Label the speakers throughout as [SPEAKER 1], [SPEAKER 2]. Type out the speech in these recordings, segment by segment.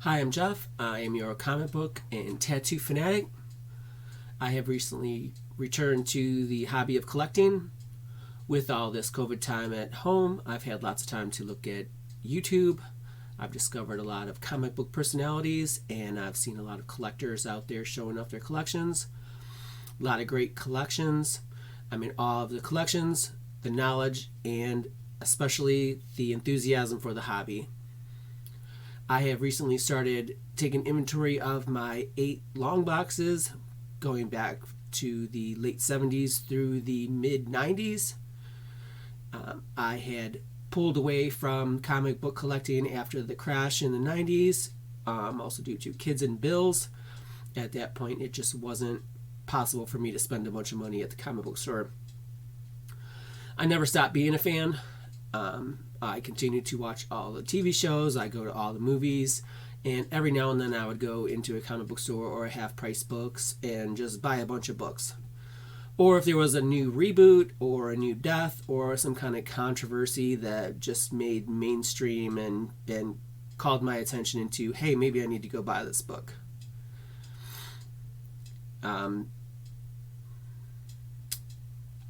[SPEAKER 1] Hi, I'm Jeff. I am your comic book and tattoo fanatic. I have recently returned to the hobby of collecting. With all this COVID time at home, I've had lots of time to look at YouTube. I've discovered a lot of comic book personalities, and I've seen a lot of collectors out there showing off their collections. A lot of great collections. I mean, all of the collections, the knowledge, and especially the enthusiasm for the hobby. I have recently started taking inventory of my 8 long boxes going back to the late 70s through the mid 90s. I had pulled away from comic book collecting after the crash in the 90s, also due to kids and bills. At that point, it just wasn't possible for me to spend a bunch of money at the comic book store. I never stopped being a fan. I continue to watch all the TV shows, I go to all the movies, and every now and then I would go into a comic book store or a half-price books and just buy a bunch of books. Or if there was a new reboot or a new death or some kind of controversy that just made mainstream and called my attention into, hey, maybe I need to go buy this book.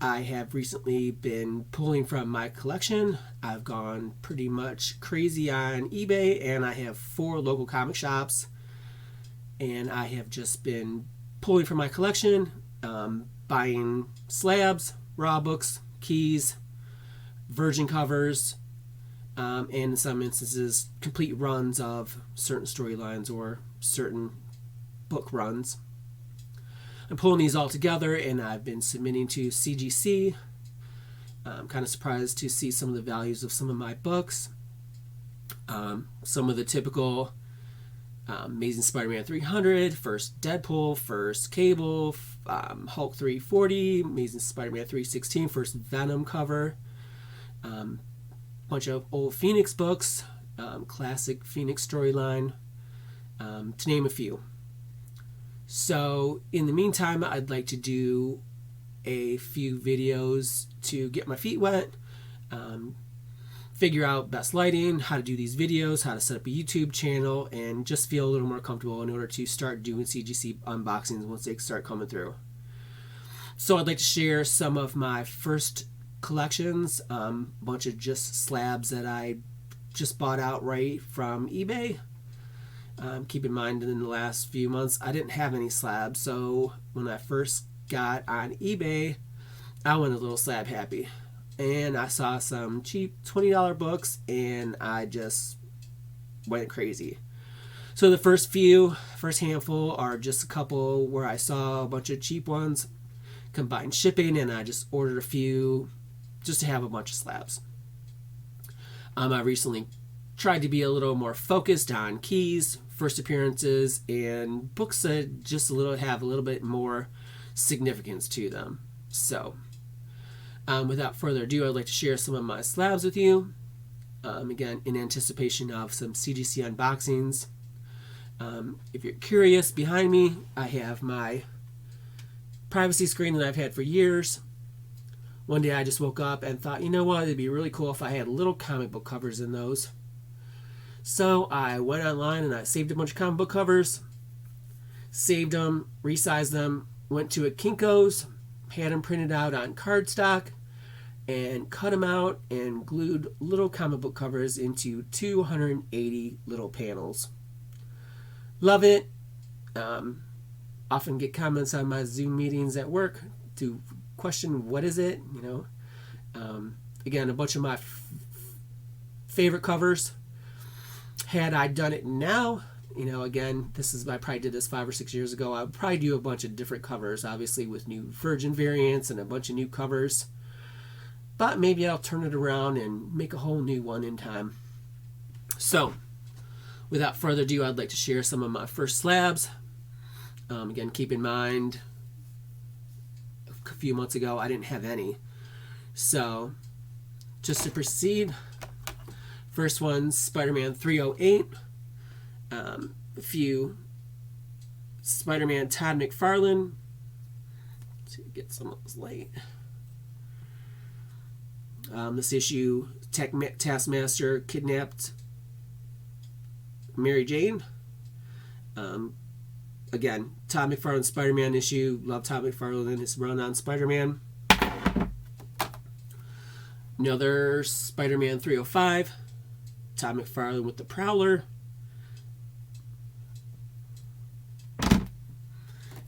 [SPEAKER 1] I have recently been pulling from my collection. I've gone pretty much crazy on eBay, and I have 4 local comic shops, and I have just been pulling from my collection, buying slabs, raw books, keys, virgin covers, and in some instances complete runs of certain storylines or certain book runs. I'm pulling these all together, and I've been submitting to CGC. I'm kind of surprised to see some of the values of some of my books. Some of the typical Amazing Spider-Man 300, first Deadpool, first Cable, Hulk 340, Amazing Spider-Man 316, first Venom cover, bunch of old Phoenix books, classic Phoenix storyline, to name a few. So in the meantime, I'd like to do a few videos to get my feet wet, figure out best lighting, how to do these videos, how to set up a YouTube channel, and just feel a little more comfortable in order to start doing CGC unboxings once they start coming through. So I'd like to share some of my first collections, a bunch of just slabs that I just bought outright from eBay. Keep in mind, in the last few months, I didn't have any slabs, so when I first got on eBay, I went a little slab happy. And I saw some cheap $20 books, and I just went crazy. So the first handful are just a couple where I saw a bunch of cheap ones, combined shipping, and I just ordered a few just to have a bunch of slabs. I recently tried to be a little more focused on keys, first appearances, and books that just have a little bit more significance to them. So, without further ado, I'd like to share some of my slabs with you. Again, in anticipation of some CGC unboxings. If you're curious, behind me, I have my privacy screen that I've had for years. One day I just woke up and thought, you know what, it'd be really cool if I had little comic book covers in those. So I went online and I saved a bunch of comic book covers, saved them, resized them, went to a Kinko's, had them printed out on cardstock, and cut them out and glued little comic book covers into 280 little panels. Love it. Often get comments on my Zoom meetings at work to question what is it, again, a bunch of my favorite covers. Had I done it now, again, I probably did this 5 or 6 years ago, I would probably do a bunch of different covers, obviously with new Virgin variants and a bunch of new covers. But maybe I'll turn it around and make a whole new one in time. So, without further ado, I'd like to share some of my first slabs. Again, keep in mind, a few months ago, I didn't have any. So, just to proceed, first one's Spider-Man 308. A few Spider-Man Todd McFarlane. Let's see, get some of this light. This issue, Taskmaster kidnapped Mary Jane. Again, Todd McFarlane's Spider-Man issue. Love Todd McFarlane and his run on Spider-Man. Another Spider-Man 305. Todd McFarlane with the Prowler.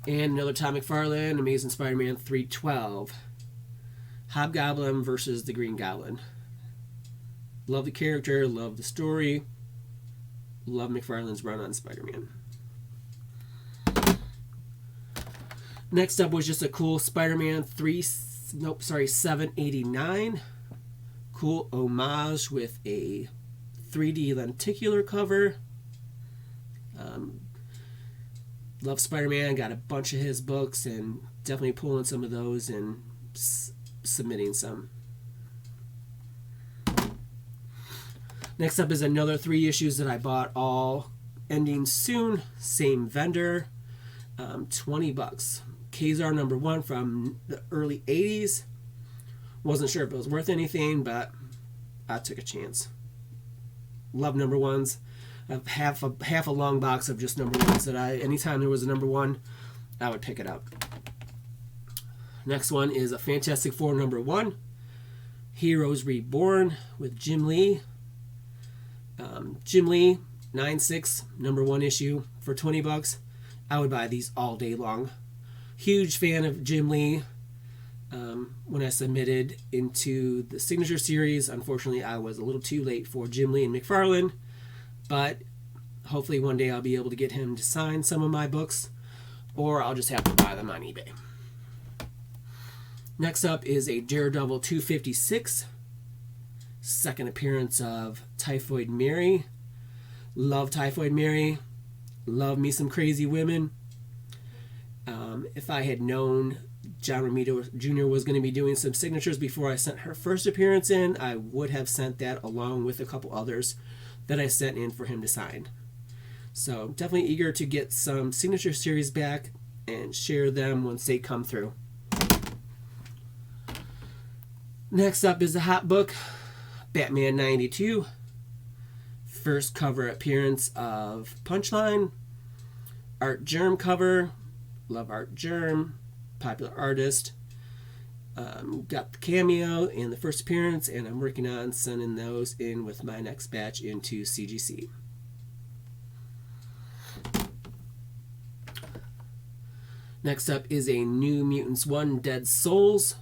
[SPEAKER 1] And another Todd McFarlane, Amazing Spider-Man 312. Hobgoblin versus the Green Goblin. Love the character, love the story. Love McFarlane's run on Spider-Man. Next up was just a cool Spider-Man 789. Cool homage with a 3D lenticular cover. Love Spider-Man, got a bunch of his books and definitely pulling some of those and submitting some. Next up is another 3 issues that I bought, all ending soon. Same vendor, $20. Kazar #1 from the early 80s. Wasn't sure if it was worth anything, but I took a chance. Love #1s. I have half a long box of just #1s that anytime there was a #1, I would pick it up. Next one is a Fantastic Four #1, Heroes Reborn with Jim Lee. Jim Lee, 9/6, #1 issue for $20. I would buy these all day long. Huge fan of Jim Lee. When I submitted into the Signature Series, unfortunately I was a little too late for Jim Lee and McFarlane, but hopefully one day I'll be able to get him to sign some of my books, or I'll just have to buy them on eBay. Next up is a Daredevil 256, second appearance of Typhoid Mary. Love Typhoid Mary. Love me some crazy women. If I had known John Romita Jr. was going to be doing some signatures before I sent her first appearance in, I would have sent that along with a couple others that I sent in for him to sign. So definitely eager to get some Signature Series back and share them once they come through. Next up is the hot book, Batman 92. First cover appearance of Punchline. Art Germ cover. Love Art Germ. Popular artist. Got the cameo in the first appearance, and I'm working on sending those in with my next batch into CGC. Next up is a New Mutants 1 Dead Souls,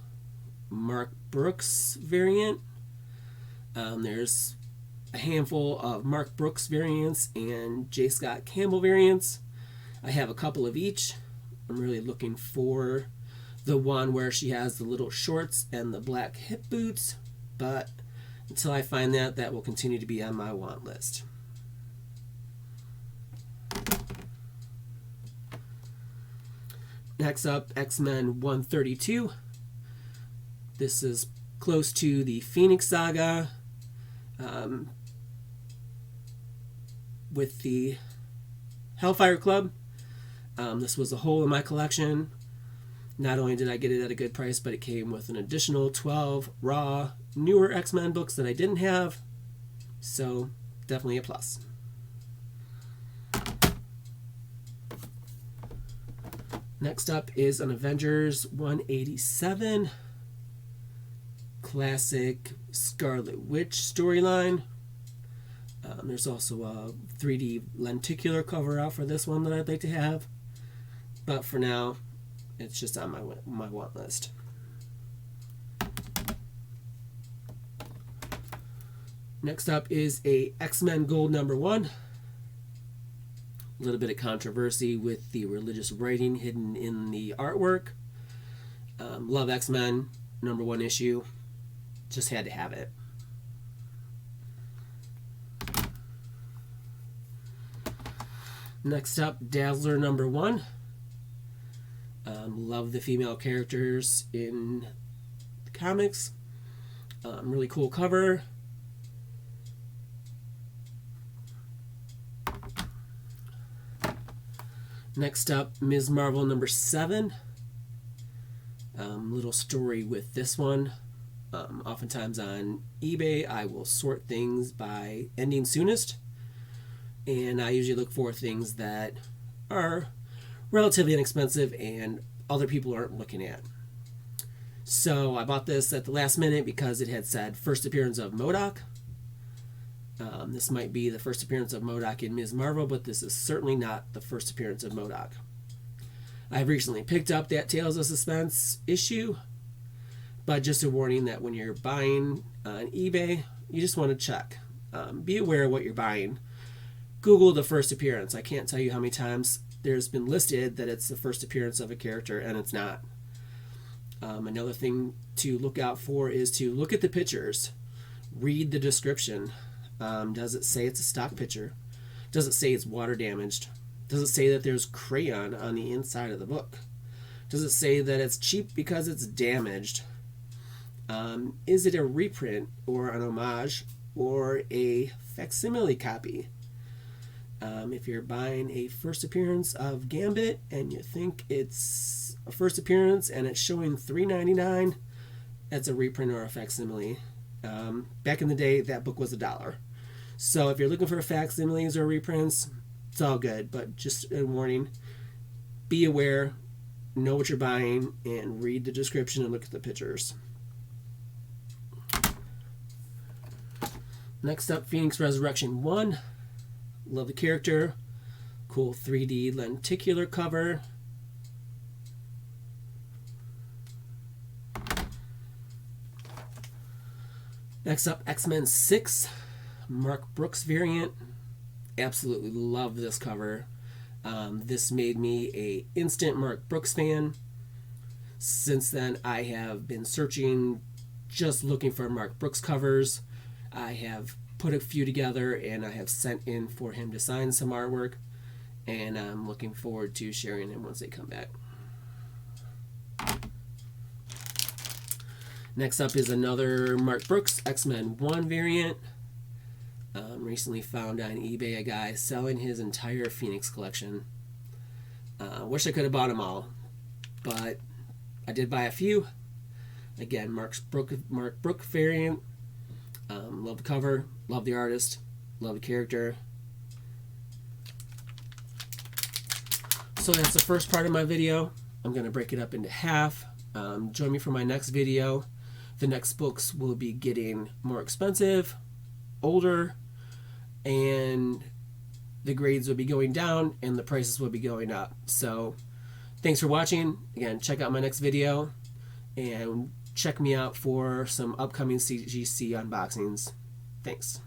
[SPEAKER 1] Mark Brooks variant. There's a handful of Mark Brooks variants and J. Scott Campbell variants. I have a couple of each. I'm really looking for the one where she has the little shorts and the black hip boots, but until I find that, that will continue to be on my want list. Next up, X-Men 132. This is close to the Phoenix Saga, with the Hellfire Club. This was a hole in my collection. Not only did I get it at a good price, but it came with an additional 12 raw, newer X-Men books that I didn't have. So, definitely a plus. Next up is an Avengers 187. Classic Scarlet Witch storyline. There's also a 3D lenticular cover out for this one that I'd like to have. But for now, it's just on my want list. Next up is a X-Men Gold #1. A little bit of controversy with the religious writing hidden in the artwork. Love X-Men #1 issue. Just had to have it. Next up, Dazzler #1. Love the female characters in the comics. Really cool cover. Next up, Ms. Marvel #7. Little story with this one. Oftentimes on eBay, I will sort things by ending soonest. and I usually look for things that are relatively inexpensive and other people aren't looking at. So I bought this at the last minute because it had said first appearance of MODOK. This might be the first appearance of MODOK in Ms. Marvel, but this is certainly not the first appearance of MODOK. I've recently picked up that Tales of Suspense issue, but just a warning that when you're buying on eBay, you just want to check. Be aware of what you're buying. Google the first appearance. I can't tell you how many times there's been listed that it's the first appearance of a character, and it's not. Another thing to look out for is to look at the pictures. Read the description. Does it say it's a stock picture? Does it say it's water damaged? Does it say that there's crayon on the inside of the book? Does it say that it's cheap because it's damaged? Is it a reprint or an homage or a facsimile copy? If you're buying a first appearance of Gambit and you think it's a first appearance and it's showing $3.99, that's a reprint or a facsimile. Back in the day, that book was $1. So if you're looking for facsimiles or reprints, it's all good. But just a warning, be aware, know what you're buying, and read the description and look at the pictures. Next up, Phoenix Resurrection 1. Love the character. Cool 3D lenticular cover. Next up, X-Men 6. Mark Brooks variant. Absolutely love this cover. This made me a instant Mark Brooks fan. Since then, I have been searching, just looking for Mark Brooks covers. I have put a few together and I have sent in for him to sign some artwork, and I'm looking forward to sharing them once they come back. Next up is another Mark Brooks X-Men 1 variant. Recently found on eBay a guy selling his entire Phoenix collection. Wish I could have bought them all, but I did buy a few. Again, Mark Brooks variant. Love the cover, love the artist, love the character. So that's the first part of my video. I'm going to break it up into half. Join me for my next video. The next books will be getting more expensive, older, and the grades will be going down and the prices will be going up. So thanks for watching. Again, check out my next video and check me out for some upcoming CGC unboxings. Thanks.